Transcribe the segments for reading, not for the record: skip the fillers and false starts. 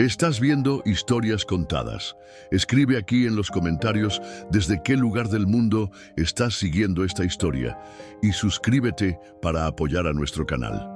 Estás viendo Historias Contadas. Escribe aquí en los comentarios desde qué lugar del mundo estás siguiendo esta historia y suscríbete para apoyar a nuestro canal.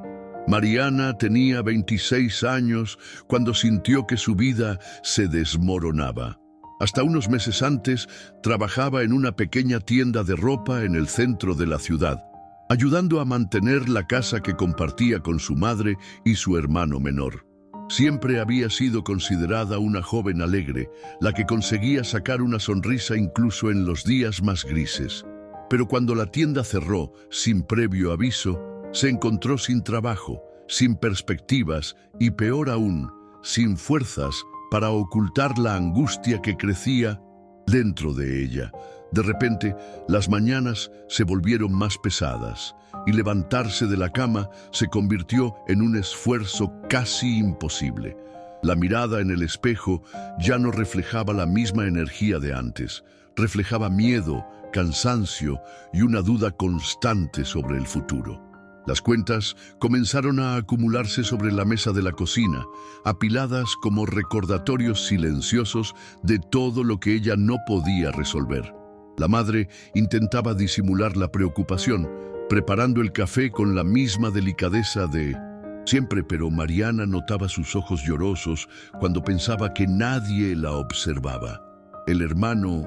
Mariana tenía 26 años cuando sintió que su vida se desmoronaba. Hasta unos meses antes trabajaba en una pequeña tienda de ropa en el centro de la ciudad, ayudando a mantener la casa que compartía con su madre y su hermano menor. Siempre había sido considerada una joven alegre, la que conseguía sacar una sonrisa incluso en los días más grises. Pero cuando la tienda cerró, sin previo aviso, se encontró sin trabajo, sin perspectivas y, peor aún, sin fuerzas para ocultar la angustia que crecía dentro de ella. De repente, las mañanas se volvieron más pesadas y levantarse de la cama se convirtió en un esfuerzo casi imposible. La mirada en el espejo ya no reflejaba la misma energía de antes. Reflejaba miedo, cansancio y una duda constante sobre el futuro. Las cuentas comenzaron a acumularse sobre la mesa de la cocina, apiladas como recordatorios silenciosos de todo lo que ella no podía resolver. La madre intentaba disimular la preocupación, preparando el café con la misma delicadeza de siempre, pero Mariana notaba sus ojos llorosos cuando pensaba que nadie la observaba. El hermano,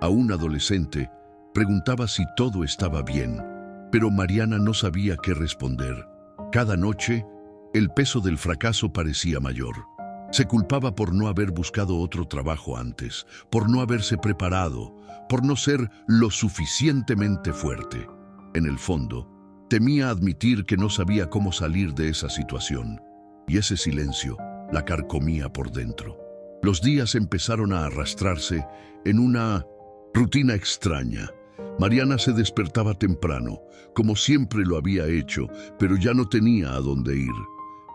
aún adolescente, preguntaba si todo estaba bien, pero Mariana no sabía qué responder. Cada noche, el peso del fracaso parecía mayor. Se culpaba por no haber buscado otro trabajo antes, por no haberse preparado, por no ser lo suficientemente fuerte. En el fondo, temía admitir que no sabía cómo salir de esa situación, y ese silencio la carcomía por dentro. Los días empezaron a arrastrarse en una rutina extraña. Mariana se despertaba temprano, como siempre lo había hecho, pero ya no tenía a dónde ir.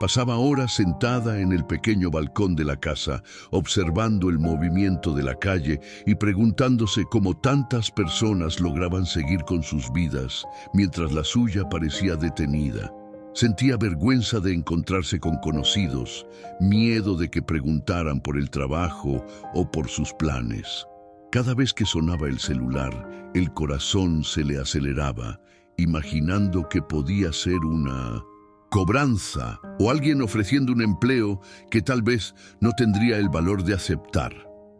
Pasaba horas sentada en el pequeño balcón de la casa, observando el movimiento de la calle y preguntándose cómo tantas personas lograban seguir con sus vidas, mientras la suya parecía detenida. Sentía vergüenza de encontrarse con conocidos, miedo de que preguntaran por el trabajo o por sus planes. Cada vez que sonaba el celular, el corazón se le aceleraba, imaginando que podía ser una cobranza o alguien ofreciendo un empleo que tal vez no tendría el valor de aceptar.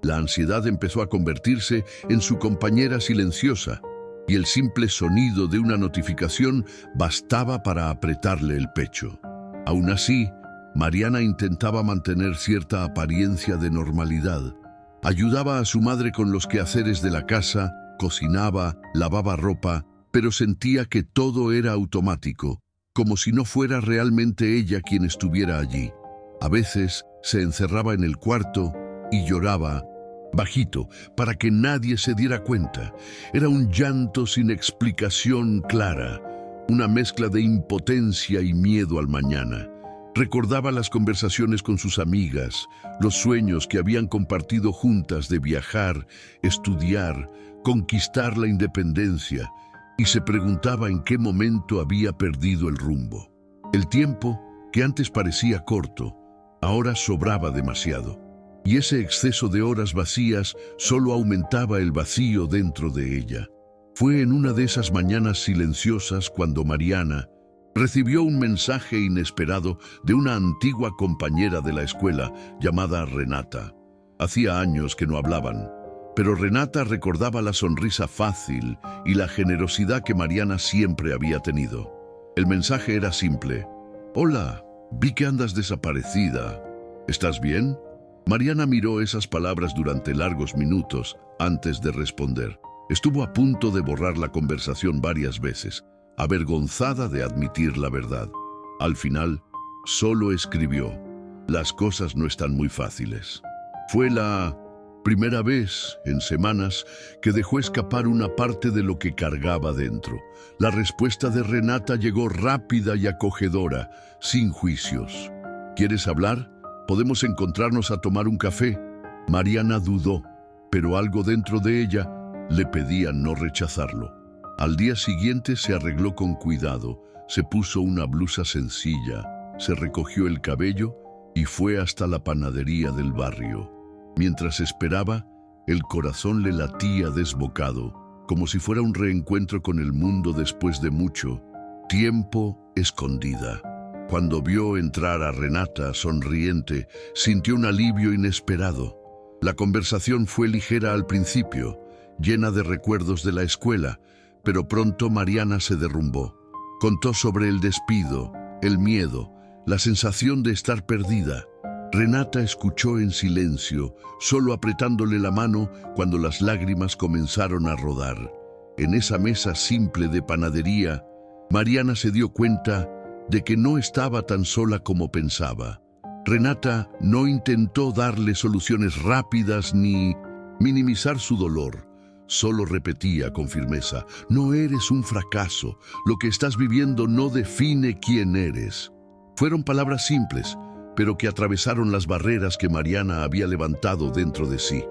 La ansiedad empezó a convertirse en su compañera silenciosa, y el simple sonido de una notificación bastaba para apretarle el pecho. Aún así, Mariana intentaba mantener cierta apariencia de normalidad. Ayudaba a su madre con los quehaceres de la casa, cocinaba, lavaba ropa, pero sentía que todo era automático, como si no fuera realmente ella quien estuviera allí. A veces se encerraba en el cuarto y lloraba bajito para que nadie se diera cuenta. Era un llanto sin explicación clara, una mezcla de impotencia y miedo al mañana. Recordaba las conversaciones con sus amigas, los sueños que habían compartido juntas de viajar, estudiar, conquistar la independencia, y se preguntaba en qué momento había perdido el rumbo. El tiempo, que antes parecía corto, ahora sobraba demasiado, y ese exceso de horas vacías solo aumentaba el vacío dentro de ella. Fue en una de esas mañanas silenciosas cuando Mariana recibió un mensaje inesperado de una antigua compañera de la escuela llamada Renata. Hacía años que no hablaban, pero Renata recordaba la sonrisa fácil y la generosidad que Mariana siempre había tenido. El mensaje era simple. «Hola, vi que andas desaparecida. ¿Estás bien?» Mariana miró esas palabras durante largos minutos antes de responder. Estuvo a punto de borrar la conversación varias veces, avergonzada de admitir la verdad. Al final, solo escribió: «Las cosas no están muy fáciles». Fue la primera vez en semanas que dejó escapar una parte de lo que cargaba dentro. La respuesta de Renata llegó rápida y acogedora, sin juicios. «¿Quieres hablar? ¿Podemos encontrarnos a tomar un café?» Mariana dudó, pero algo dentro de ella le pedía no rechazarlo. Al día siguiente se arregló con cuidado, se puso una blusa sencilla, se recogió el cabello y fue hasta la panadería del barrio. Mientras esperaba, el corazón le latía desbocado, como si fuera un reencuentro con el mundo después de mucho tiempo escondida. Cuando vio entrar a Renata sonriente, sintió un alivio inesperado. La conversación fue ligera al principio, llena de recuerdos de la escuela, pero pronto Mariana se derrumbó. Contó sobre el despido, el miedo, la sensación de estar perdida. Renata escuchó en silencio, solo apretándole la mano cuando las lágrimas comenzaron a rodar. En esa mesa simple de panadería, Mariana se dio cuenta de que no estaba tan sola como pensaba. Renata no intentó darle soluciones rápidas ni minimizar su dolor. Solo repetía con firmeza: no eres un fracaso, lo que estás viviendo no define quién eres. Fueron palabras simples, pero que atravesaron las barreras que Mariana había levantado dentro de sí.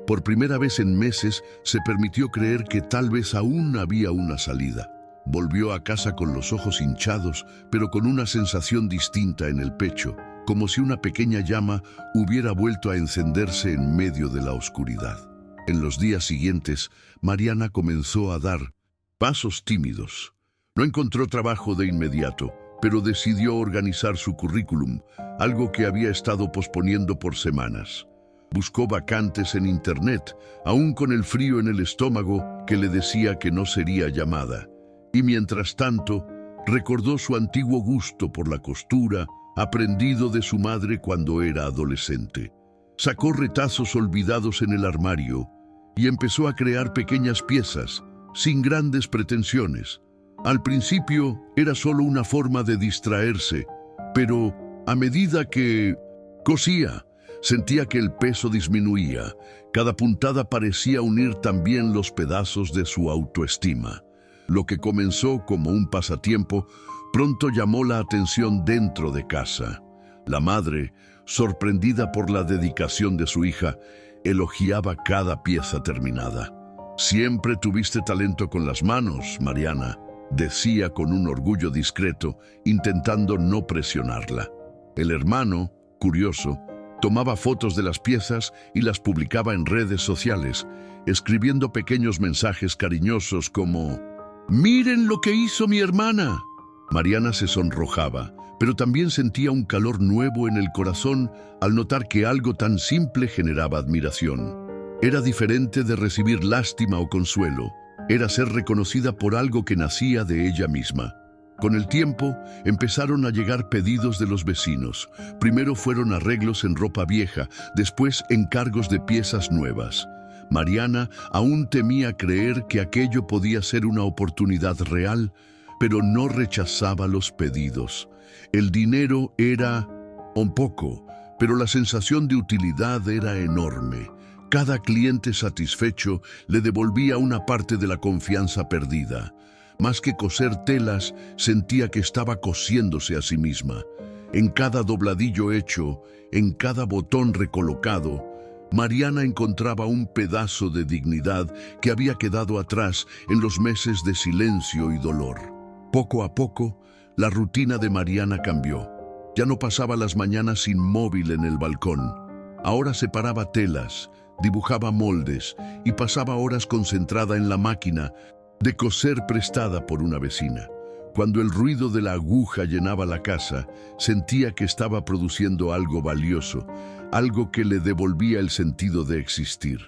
Por primera vez en meses se permitió creer que tal vez aún había una salida. Volvió a casa con los ojos hinchados, pero con una sensación distinta en el pecho, como si una pequeña llama hubiera vuelto a encenderse en medio de la oscuridad. En los días siguientes, Mariana comenzó a dar pasos tímidos. No encontró trabajo de inmediato, pero decidió organizar su currículum, algo que había estado posponiendo por semanas. Buscó vacantes en internet, aún con el frío en el estómago que le decía que no sería llamada. Y mientras tanto, recordó su antiguo gusto por la costura, aprendido de su madre cuando era adolescente. Sacó retazos olvidados en el armario y empezó a crear pequeñas piezas, sin grandes pretensiones. Al principio era solo una forma de distraerse, pero a medida que cosía, sentía que el peso disminuía. Cada puntada parecía unir también los pedazos de su autoestima. Lo que comenzó como un pasatiempo, pronto llamó la atención dentro de casa. La madre, sorprendida por la dedicación de su hija, elogiaba cada pieza terminada. «Siempre tuviste talento con las manos, Mariana», decía con un orgullo discreto, intentando no presionarla. El hermano, curioso, tomaba fotos de las piezas y las publicaba en redes sociales, escribiendo pequeños mensajes cariñosos como: «¡Miren lo que hizo mi hermana!». Mariana se sonrojaba, pero también sentía un calor nuevo en el corazón al notar que algo tan simple generaba admiración. Era diferente de recibir lástima o consuelo, era ser reconocida por algo que nacía de ella misma. Con el tiempo, empezaron a llegar pedidos de los vecinos. Primero fueron arreglos en ropa vieja, después encargos de piezas nuevas. Mariana aún temía creer que aquello podía ser una oportunidad real, pero no rechazaba los pedidos. El dinero era un poco, pero la sensación de utilidad era enorme. Cada cliente satisfecho le devolvía una parte de la confianza perdida. Más que coser telas, sentía que estaba cosiéndose a sí misma. En cada dobladillo hecho, en cada botón recolocado, Mariana encontraba un pedazo de dignidad que había quedado atrás en los meses de silencio y dolor. Poco a poco, la rutina de Mariana cambió. Ya no pasaba las mañanas inmóvil en el balcón. Ahora separaba telas, dibujaba moldes y pasaba horas concentrada en la máquina de coser prestada por una vecina. Cuando el ruido de la aguja llenaba la casa, sentía que estaba produciendo algo valioso, algo que le devolvía el sentido de existir.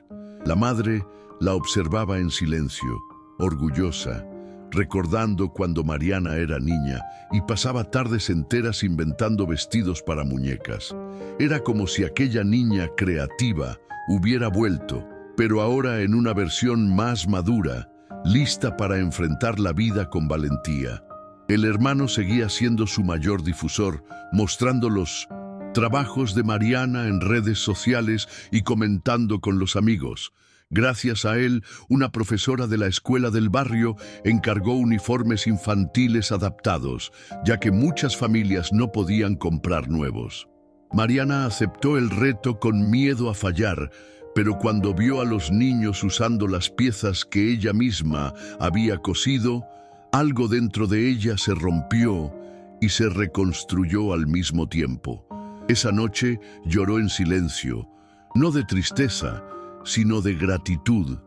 La madre la observaba en silencio, orgullosa, recordando cuando Mariana era niña y pasaba tardes enteras inventando vestidos para muñecas. Era como si aquella niña creativa hubiera vuelto, pero ahora en una versión más madura, lista para enfrentar la vida con valentía. El hermano seguía siendo su mayor difusor, mostrando los trabajos de Mariana en redes sociales y comentando con los amigos. Gracias a él, una profesora de la escuela del barrio encargó uniformes infantiles adaptados, ya que muchas familias no podían comprar nuevos. Mariana aceptó el reto con miedo a fallar, pero cuando vio a los niños usando las piezas que ella misma había cosido, algo dentro de ella se rompió y se reconstruyó al mismo tiempo. Esa noche lloró en silencio, no de tristeza, sino de gratitud.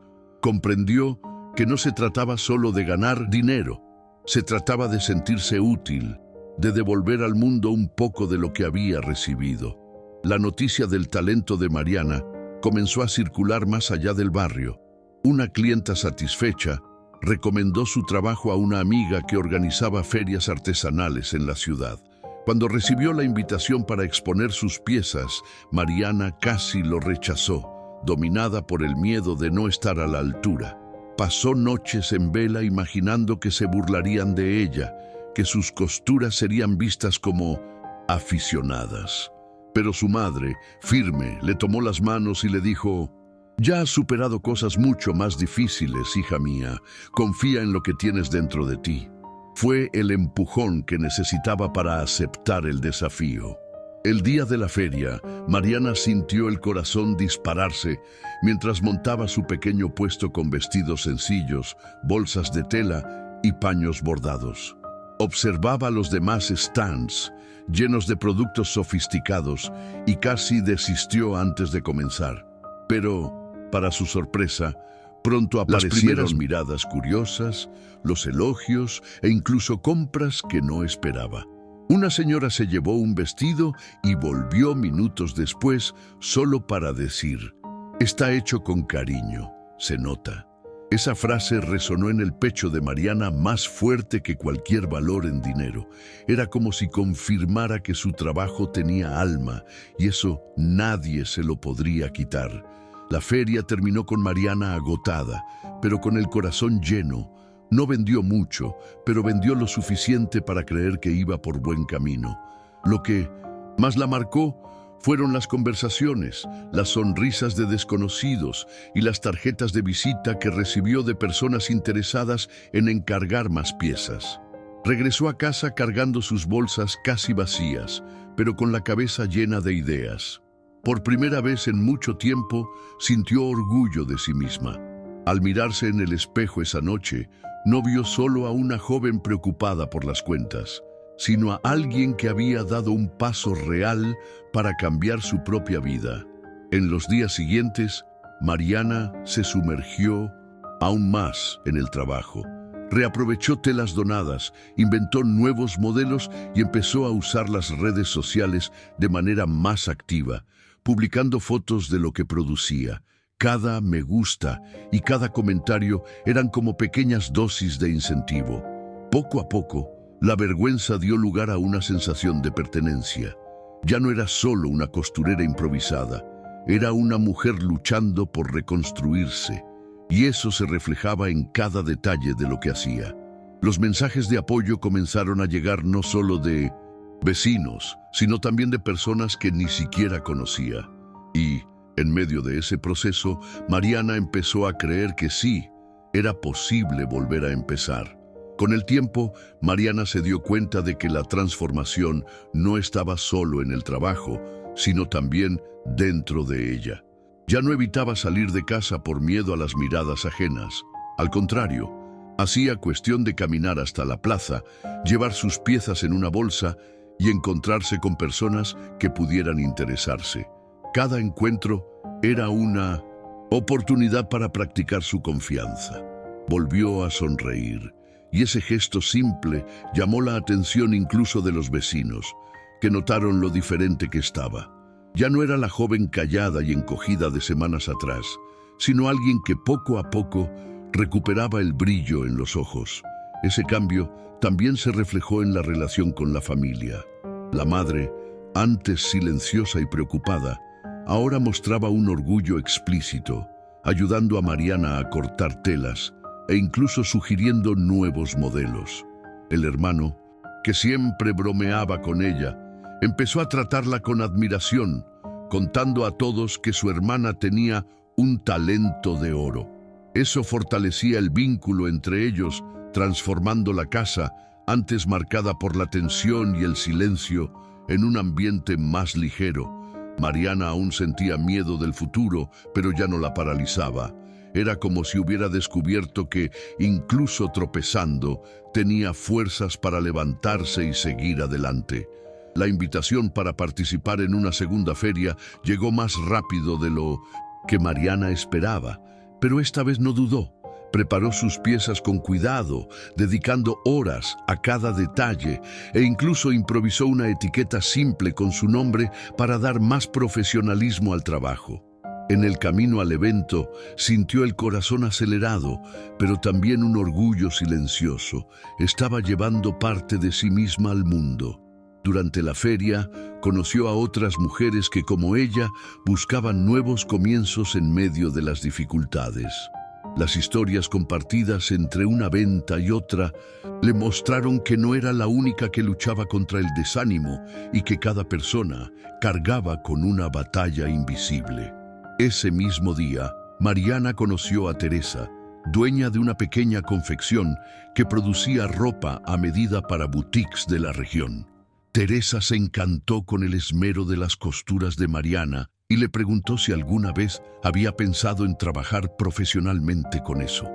Comprendió que no se trataba solo de ganar dinero, se trataba de sentirse útil, de devolver al mundo un poco de lo que había recibido. La noticia del talento de Mariana comenzó a circular más allá del barrio. Una clienta satisfecha recomendó su trabajo a una amiga que organizaba ferias artesanales en la ciudad. Cuando recibió la invitación para exponer sus piezas, Mariana casi lo rechazó, dominada por el miedo de no estar a la altura. Pasó noches en vela imaginando que se burlarían de ella, que sus costuras serían vistas como aficionadas. Pero su madre, firme, le tomó las manos y le dijo: «Ya has superado cosas mucho más difíciles, hija mía. Confía en lo que tienes dentro de ti». Fue el empujón que necesitaba para aceptar el desafío. El día de la feria, Mariana sintió el corazón dispararse mientras montaba su pequeño puesto con vestidos sencillos, bolsas de tela y paños bordados. Observaba los demás stands, llenos de productos sofisticados, y casi desistió antes de comenzar. Pero, para su sorpresa, pronto aparecieron las primeras miradas curiosas, los elogios e incluso compras que no esperaba. Una señora se llevó un vestido y volvió minutos después solo para decir: «Está hecho con cariño, se nota». Esa frase resonó en el pecho de Mariana más fuerte que cualquier valor en dinero. Era como si confirmara que su trabajo tenía alma, y eso nadie se lo podría quitar. La feria terminó con Mariana agotada, pero con el corazón lleno. No vendió mucho, pero vendió lo suficiente para creer que iba por buen camino. Lo que más la marcó fueron las conversaciones, las sonrisas de desconocidos y las tarjetas de visita que recibió de personas interesadas en encargar más piezas. Regresó a casa cargando sus bolsas casi vacías, pero con la cabeza llena de ideas. Por primera vez en mucho tiempo, sintió orgullo de sí misma. Al mirarse en el espejo esa noche, no vio solo a una joven preocupada por las cuentas, sino a alguien que había dado un paso real para cambiar su propia vida. En los días siguientes, Mariana se sumergió aún más en el trabajo. Reaprovechó telas donadas, inventó nuevos modelos y empezó a usar las redes sociales de manera más activa, publicando fotos de lo que producía. Cada me gusta y cada comentario eran como pequeñas dosis de incentivo. Poco a poco, la vergüenza dio lugar a una sensación de pertenencia. Ya no era solo una costurera improvisada, era una mujer luchando por reconstruirse, y eso se reflejaba en cada detalle de lo que hacía. Los mensajes de apoyo comenzaron a llegar no solo de vecinos, sino también de personas que ni siquiera conocía. Y, en medio de ese proceso, Mariana empezó a creer que sí, era posible volver a empezar. Con el tiempo, Mariana se dio cuenta de que la transformación no estaba solo en el trabajo, sino también dentro de ella. Ya no evitaba salir de casa por miedo a las miradas ajenas. Al contrario, hacía cuestión de caminar hasta la plaza, llevar sus piezas en una bolsa y encontrarse con personas que pudieran interesarse. Cada encuentro era una oportunidad para practicar su confianza. Volvió a sonreír. Y ese gesto simple llamó la atención incluso de los vecinos, que notaron lo diferente que estaba. Ya no era la joven callada y encogida de semanas atrás, sino alguien que poco a poco recuperaba el brillo en los ojos. Ese cambio también se reflejó en la relación con la familia. La madre, antes silenciosa y preocupada, ahora mostraba un orgullo explícito, ayudando a Mariana a cortar telas, e incluso sugiriendo nuevos modelos. El hermano, que siempre bromeaba con ella, empezó a tratarla con admiración, contando a todos que su hermana tenía un talento de oro. Eso fortalecía el vínculo entre ellos, transformando la casa, antes marcada por la tensión y el silencio, en un ambiente más ligero. Mariana aún sentía miedo del futuro, pero ya no la paralizaba. Era como si hubiera descubierto que, incluso tropezando, tenía fuerzas para levantarse y seguir adelante. La invitación para participar en una segunda feria llegó más rápido de lo que Mariana esperaba, pero esta vez no dudó. Preparó sus piezas con cuidado, dedicando horas a cada detalle e incluso improvisó una etiqueta simple con su nombre para dar más profesionalismo al trabajo. En el camino al evento sintió el corazón acelerado, pero también un orgullo silencioso. Estaba llevando parte de sí misma al mundo. Durante la feria, conoció a otras mujeres que, como ella, buscaban nuevos comienzos en medio de las dificultades. Las historias compartidas entre una venta y otra le mostraron que no era la única que luchaba contra el desánimo y que cada persona cargaba con una batalla invisible. Ese mismo día, Mariana conoció a Teresa, dueña de una pequeña confección que producía ropa a medida para boutiques de la región. Teresa se encantó con el esmero de las costuras de Mariana y le preguntó si alguna vez había pensado en trabajar profesionalmente con eso.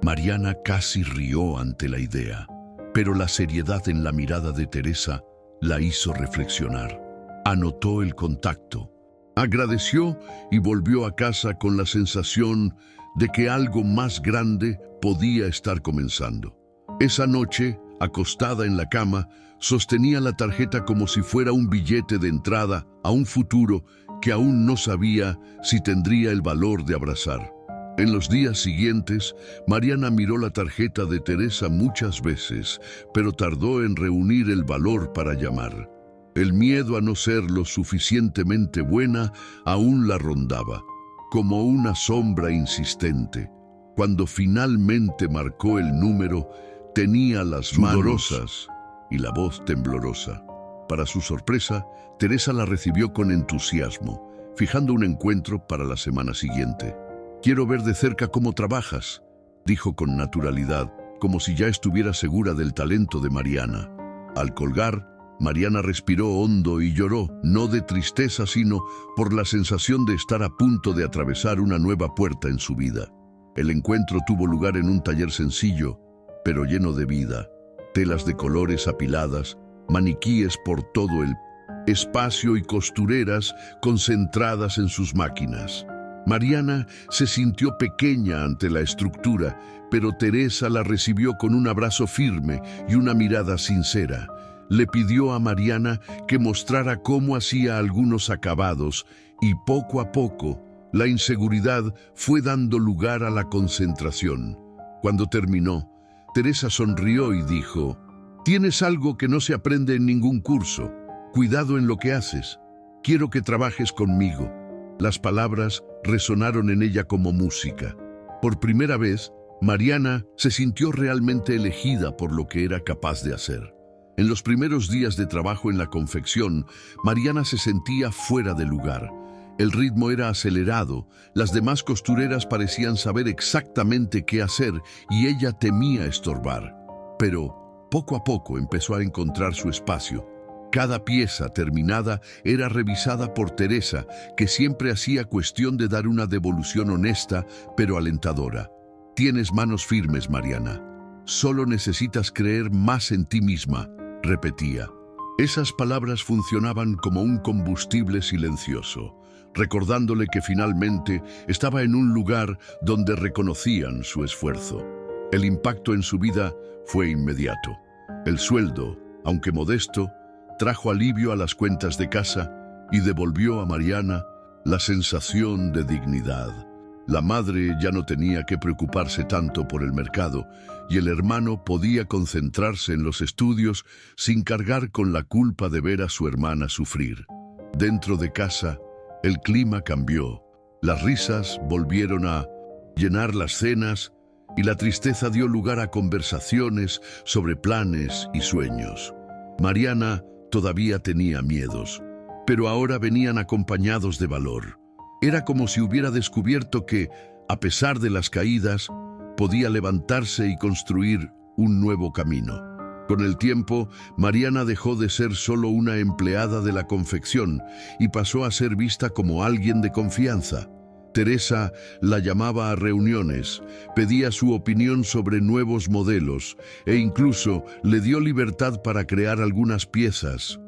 Mariana casi rió ante la idea, pero la seriedad en la mirada de Teresa la hizo reflexionar. Anotó el contacto, agradeció y volvió a casa con la sensación de que algo más grande podía estar comenzando. Esa noche, acostada en la cama, sostenía la tarjeta como si fuera un billete de entrada a un futuro que aún no sabía si tendría el valor de abrazar. En los días siguientes, Mariana miró la tarjeta de Teresa muchas veces, pero tardó en reunir el valor para llamar. El miedo a no ser lo suficientemente buena aún la rondaba, como una sombra insistente. Cuando finalmente marcó el número, tenía las manos sudorosas y la voz temblorosa. Para su sorpresa, Teresa la recibió con entusiasmo, fijando un encuentro para la semana siguiente. «Quiero ver de cerca cómo trabajas», dijo con naturalidad, como si ya estuviera segura del talento de Mariana. Al colgar, Mariana respiró hondo y lloró, no de tristeza, sino por la sensación de estar a punto de atravesar una nueva puerta en su vida. El encuentro tuvo lugar en un taller sencillo, pero lleno de vida. Telas de colores apiladas, maniquíes por todo el espacio y costureras concentradas en sus máquinas. Mariana se sintió pequeña ante la estructura, pero Teresa la recibió con un abrazo firme y una mirada sincera. Le pidió a Mariana que mostrara cómo hacía algunos acabados y poco a poco la inseguridad fue dando lugar a la concentración. Cuando terminó, Teresa sonrió y dijo: «Tienes algo que no se aprende en ningún curso. Cuidado en lo que haces. Quiero que trabajes conmigo». Las palabras resonaron en ella como música. Por primera vez, Mariana se sintió realmente elegida por lo que era capaz de hacer. En los primeros días de trabajo en la confección, Mariana se sentía fuera de lugar. El ritmo era acelerado, las demás costureras parecían saber exactamente qué hacer y ella temía estorbar. Pero poco a poco empezó a encontrar su espacio. Cada pieza terminada era revisada por Teresa, que siempre hacía cuestión de dar una devolución honesta, pero alentadora. «Tienes manos firmes, Mariana. Solo necesitas creer más en ti misma», repetía. Esas palabras funcionaban como un combustible silencioso, recordándole que finalmente estaba en un lugar donde reconocían su esfuerzo. El impacto en su vida fue inmediato. El sueldo, aunque modesto, trajo alivio a las cuentas de casa y devolvió a Mariana la sensación de dignidad. La madre ya no tenía que preocuparse tanto por el mercado y el hermano podía concentrarse en los estudios sin cargar con la culpa de ver a su hermana sufrir. Dentro de casa, el clima cambió. Las risas volvieron a llenar las cenas y la tristeza dio lugar a conversaciones sobre planes y sueños. Mariana todavía tenía miedos, pero ahora venían acompañados de valor. Era como si hubiera descubierto que, a pesar de las caídas, podía levantarse y construir un nuevo camino. Con el tiempo, Mariana dejó de ser solo una empleada de la confección y pasó a ser vista como alguien de confianza. Teresa la llamaba a reuniones, pedía su opinión sobre nuevos modelos e incluso le dio libertad para crear algunas piezas.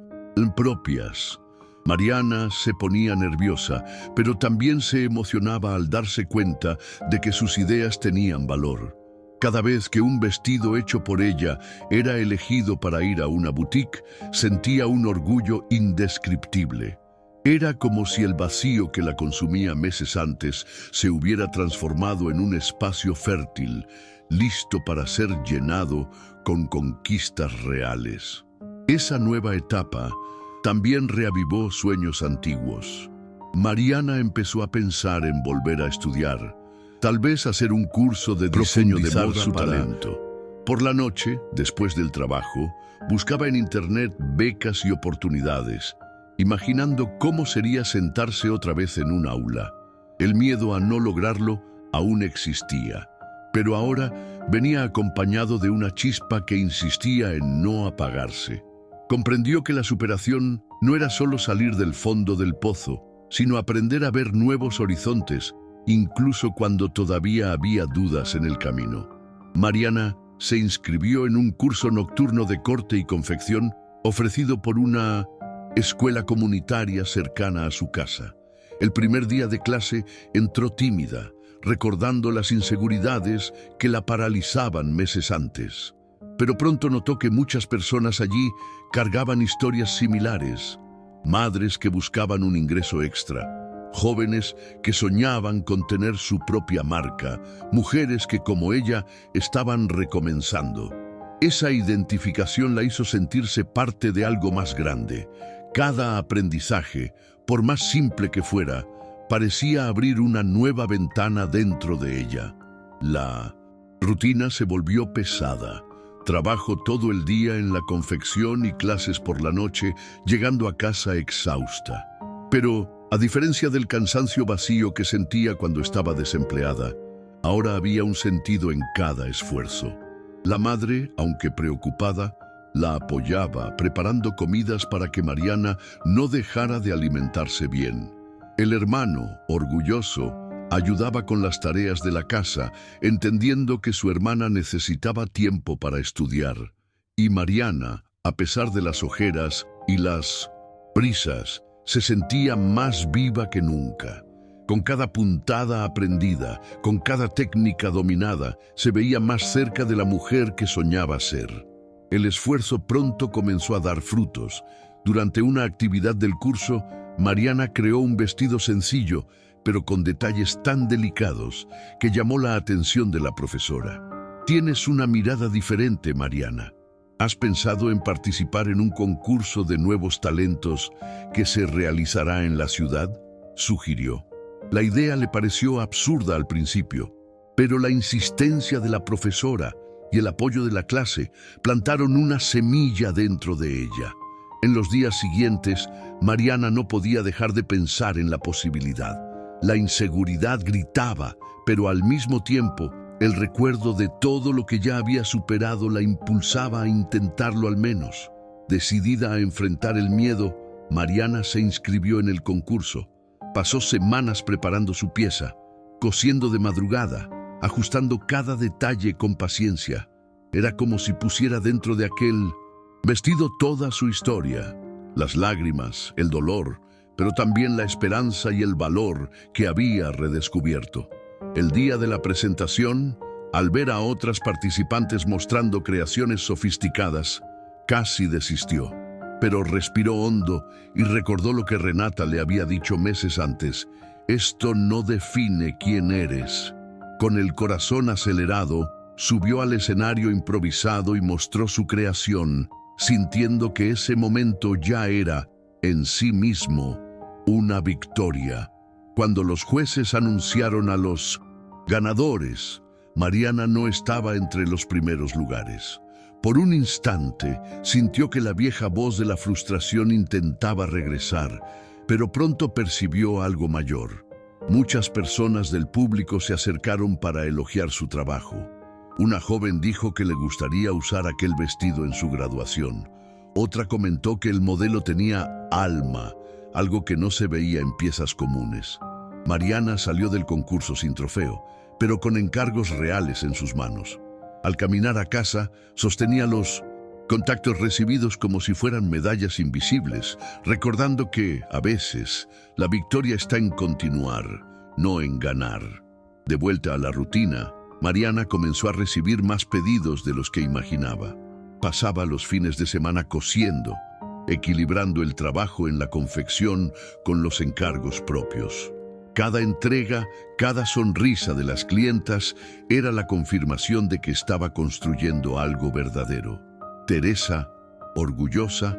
propias. Mariana se ponía nerviosa, pero también se emocionaba al darse cuenta de que sus ideas tenían valor. Cada vez que un vestido hecho por ella era elegido para ir a una boutique, sentía un orgullo indescriptible. Era como si el vacío que la consumía meses antes se hubiera transformado en un espacio fértil, listo para ser llenado con conquistas reales. Esa nueva etapa también reavivó sueños antiguos. Mariana empezó a pensar en volver a estudiar, tal vez hacer un curso de diseño de moda su talento. Por la noche, después del trabajo, buscaba en internet becas y oportunidades, imaginando cómo sería sentarse otra vez en un aula. El miedo a no lograrlo aún existía, pero ahora venía acompañado de una chispa que insistía en no apagarse. Comprendió que la superación no era solo salir del fondo del pozo, sino aprender a ver nuevos horizontes, incluso cuando todavía había dudas en el camino. Mariana se inscribió en un curso nocturno de corte y confección ofrecido por una escuela comunitaria cercana a su casa. El primer día de clase entró tímida, recordando las inseguridades que la paralizaban meses antes. Pero pronto notó que muchas personas allí cargaban historias similares. Madres que buscaban un ingreso extra, jóvenes que soñaban con tener su propia marca, mujeres que como ella estaban recomenzando. Esa identificación la hizo sentirse parte de algo más grande. Cada aprendizaje, por más simple que fuera, parecía abrir una nueva ventana dentro de ella. La rutina se volvió pesada. Trabajo todo el día en la confección y clases por la noche, llegando a casa exhausta. Pero, a diferencia del cansancio vacío que sentía cuando estaba desempleada, ahora había un sentido en cada esfuerzo. La madre, aunque preocupada, la apoyaba, preparando comidas para que Mariana no dejara de alimentarse bien. El hermano, orgulloso, ayudaba con las tareas de la casa, entendiendo que su hermana necesitaba tiempo para estudiar. Y Mariana, a pesar de las ojeras y las prisas, se sentía más viva que nunca. Con cada puntada aprendida, con cada técnica dominada, se veía más cerca de la mujer que soñaba ser. El esfuerzo pronto comenzó a dar frutos. Durante una actividad del curso, Mariana creó un vestido sencillo, pero con detalles tan delicados que llamó la atención de la profesora. Tienes una mirada diferente, Mariana. ¿Has pensado en participar en un concurso de nuevos talentos que se realizará en la ciudad?, sugirió. La idea le pareció absurda al principio, pero la insistencia de la profesora y el apoyo de la clase plantaron una semilla dentro de ella. En los días siguientes, Mariana no podía dejar de pensar en la posibilidad. La inseguridad gritaba, pero al mismo tiempo, el recuerdo de todo lo que ya había superado la impulsaba a intentarlo al menos. Decidida a enfrentar el miedo, Mariana se inscribió en el concurso. Pasó semanas preparando su pieza, cosiendo de madrugada, ajustando cada detalle con paciencia. Era como si pusiera dentro de aquel vestido toda su historia, las lágrimas, el dolor, pero también la esperanza y el valor que había redescubierto. El día de la presentación, al ver a otras participantes mostrando creaciones sofisticadas, casi desistió. Pero respiró hondo y recordó lo que Renata le había dicho meses antes: esto no define quién eres. Con el corazón acelerado, subió al escenario improvisado y mostró su creación, sintiendo que ese momento ya era, en sí mismo, una victoria. Cuando los jueces anunciaron a los ganadores, Mariana no estaba entre los primeros lugares. Por un instante, sintió que la vieja voz de la frustración intentaba regresar, pero pronto percibió algo mayor. Muchas personas del público se acercaron para elogiar su trabajo. Una joven dijo que le gustaría usar aquel vestido en su graduación. Otra comentó que el modelo tenía alma, algo que no se veía en piezas comunes. Mariana salió del concurso sin trofeo, pero con encargos reales en sus manos. Al caminar a casa, sostenía los Contactos recibidos como si fueran medallas invisibles, recordando que, a veces, la victoria está en continuar, no en ganar. De vuelta a la rutina, Mariana comenzó a recibir más pedidos de los que imaginaba. Pasaba los fines de semana cosiendo, equilibrando el trabajo en la confección con los encargos propios. Cada entrega, cada sonrisa de las clientas era la confirmación de que estaba construyendo algo verdadero. Teresa, orgullosa,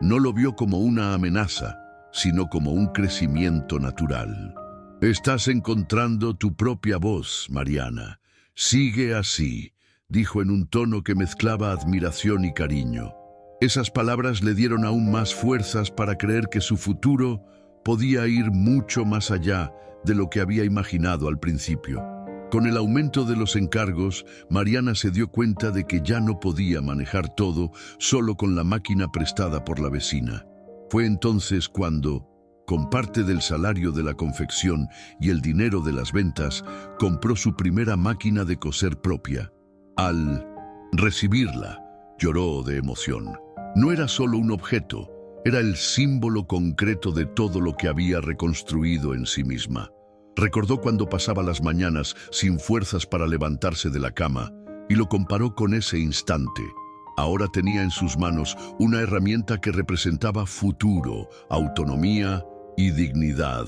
no lo vio como una amenaza, sino como un crecimiento natural. «Estás encontrando tu propia voz, Mariana. Sigue así», dijo en un tono que mezclaba admiración y cariño. Esas palabras le dieron aún más fuerzas para creer que su futuro podía ir mucho más allá de lo que había imaginado al principio. Con el aumento de los encargos, Mariana se dio cuenta de que ya no podía manejar todo solo con la máquina prestada por la vecina. Fue entonces cuando, con parte del salario de la confección y el dinero de las ventas, compró su primera máquina de coser propia. Al recibirla, lloró de emoción. No era solo un objeto, era el símbolo concreto de todo lo que había reconstruido en sí misma. Recordó cuando pasaba las mañanas sin fuerzas para levantarse de la cama y lo comparó con ese instante. Ahora tenía en sus manos una herramienta que representaba futuro, autonomía y dignidad.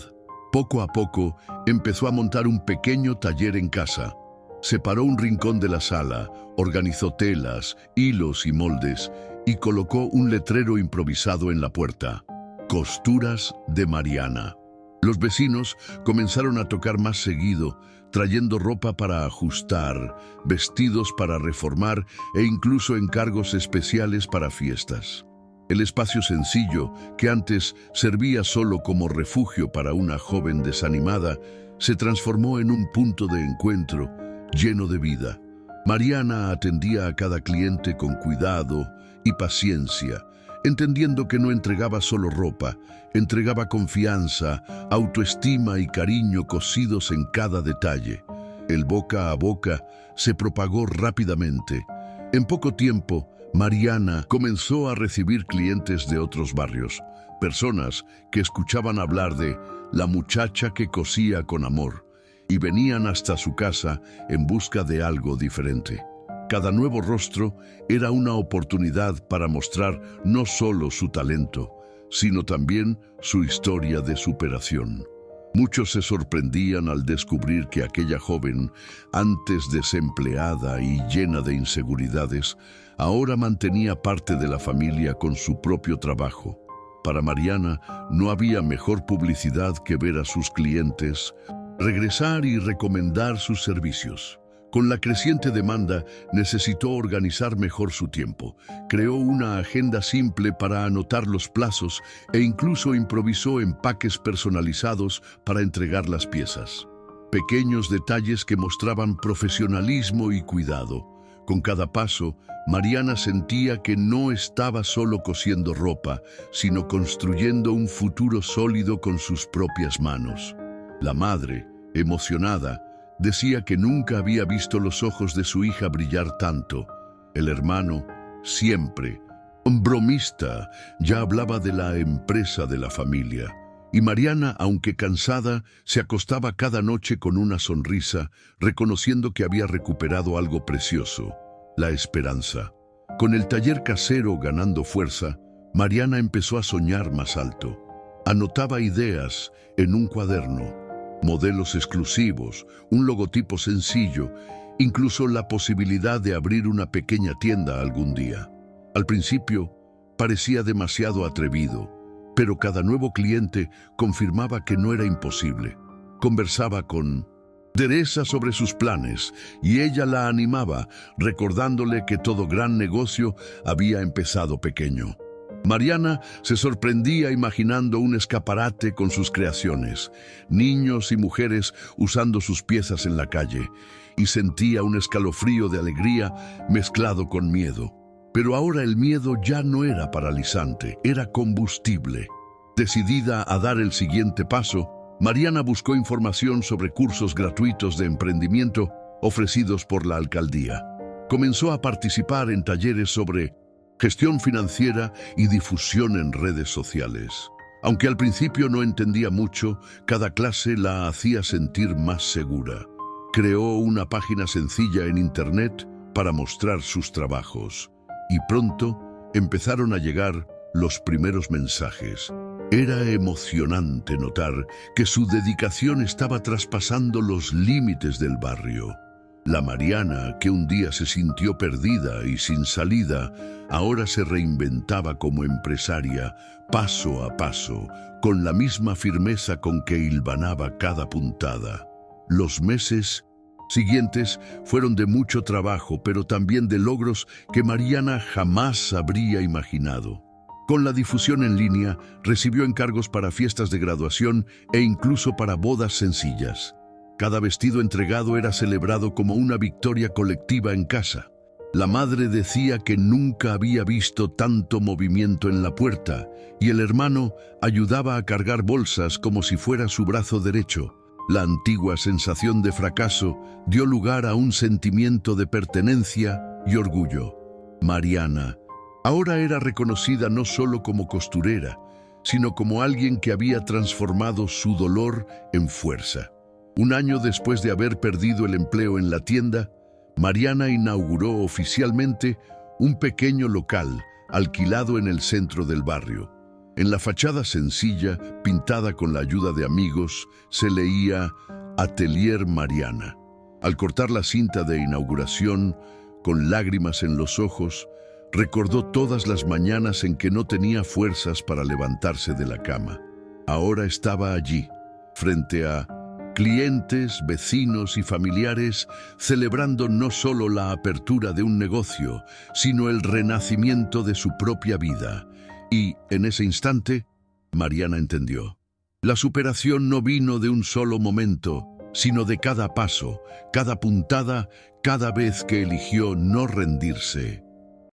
Poco a poco empezó a montar un pequeño taller en casa. Separó un rincón de la sala, organizó telas, hilos y moldes y colocó un letrero improvisado en la puerta: «Costuras de Mariana». Los vecinos comenzaron a tocar más seguido, trayendo ropa para ajustar, vestidos para reformar e incluso encargos especiales para fiestas. El espacio sencillo, que antes servía solo como refugio para una joven desanimada, se transformó en un punto de encuentro lleno de vida. Mariana atendía a cada cliente con cuidado y paciencia, entendiendo que no entregaba solo ropa, entregaba confianza, autoestima y cariño cosidos en cada detalle. El boca a boca se propagó rápidamente. En poco tiempo, Mariana comenzó a recibir clientes de otros barrios, personas que escuchaban hablar de la muchacha que cosía con amor, y venían hasta su casa en busca de algo diferente. Cada nuevo rostro era una oportunidad para mostrar no solo su talento, sino también su historia de superación. Muchos se sorprendían al descubrir que aquella joven, antes desempleada y llena de inseguridades, ahora mantenía parte de la familia con su propio trabajo. Para Mariana no había mejor publicidad que ver a sus clientes regresar y recomendar sus servicios. Con la creciente demanda, necesitó organizar mejor su tiempo. Creó una agenda simple para anotar los plazos e incluso improvisó empaques personalizados para entregar las piezas. Pequeños detalles que mostraban profesionalismo y cuidado. Con cada paso, Mariana sentía que no estaba solo cosiendo ropa, sino construyendo un futuro sólido con sus propias manos. La madre, emocionada, decía que nunca había visto los ojos de su hija brillar tanto. El hermano, siempre un bromista, ya hablaba de la empresa de la familia. Y Mariana, aunque cansada, se acostaba cada noche con una sonrisa, reconociendo que había recuperado algo precioso: la esperanza. Con el taller casero ganando fuerza, Mariana empezó a soñar más alto. Anotaba ideas en un cuaderno, modelos exclusivos, un logotipo sencillo, incluso la posibilidad de abrir una pequeña tienda algún día. Al principio, parecía demasiado atrevido, pero cada nuevo cliente confirmaba que no era imposible. Conversaba con Teresa sobre sus planes y ella la animaba, recordándole que todo gran negocio había empezado pequeño. Mariana se sorprendía imaginando un escaparate con sus creaciones, niños y mujeres usando sus piezas en la calle, y sentía un escalofrío de alegría mezclado con miedo. Pero ahora el miedo ya no era paralizante, era combustible. Decidida a dar el siguiente paso, Mariana buscó información sobre cursos gratuitos de emprendimiento ofrecidos por la alcaldía. Comenzó a participar en talleres sobre gestión financiera y difusión en redes sociales. Aunque al principio no entendía mucho, cada clase la hacía sentir más segura. Creó una página sencilla en Internet para mostrar sus trabajos. Y pronto empezaron a llegar los primeros mensajes. Era emocionante notar que su dedicación estaba traspasando los límites del barrio. La Mariana, que un día se sintió perdida y sin salida, ahora se reinventaba como empresaria, paso a paso, con la misma firmeza con que hilvanaba cada puntada. Los meses siguientes fueron de mucho trabajo, pero también de logros que Mariana jamás habría imaginado. Con la difusión en línea, recibió encargos para fiestas de graduación e incluso para bodas sencillas. Cada vestido entregado era celebrado como una victoria colectiva en casa. La madre decía que nunca había visto tanto movimiento en la puerta y el hermano ayudaba a cargar bolsas como si fuera su brazo derecho. La antigua sensación de fracaso dio lugar a un sentimiento de pertenencia y orgullo. Mariana ahora era reconocida no solo como costurera, sino como alguien que había transformado su dolor en fuerza. Un año después de haber perdido el empleo en la tienda, Mariana inauguró oficialmente un pequeño local alquilado en el centro del barrio. En la fachada sencilla, pintada con la ayuda de amigos, se leía Atelier Mariana. Al cortar la cinta de inauguración, con lágrimas en los ojos, recordó todas las mañanas en que no tenía fuerzas para levantarse de la cama. Ahora estaba allí, frente a clientes, vecinos y familiares, celebrando no solo la apertura de un negocio, sino el renacimiento de su propia vida. Y, en ese instante, Mariana entendió. La superación no vino de un solo momento, sino de cada paso, cada puntada, cada vez que eligió no rendirse.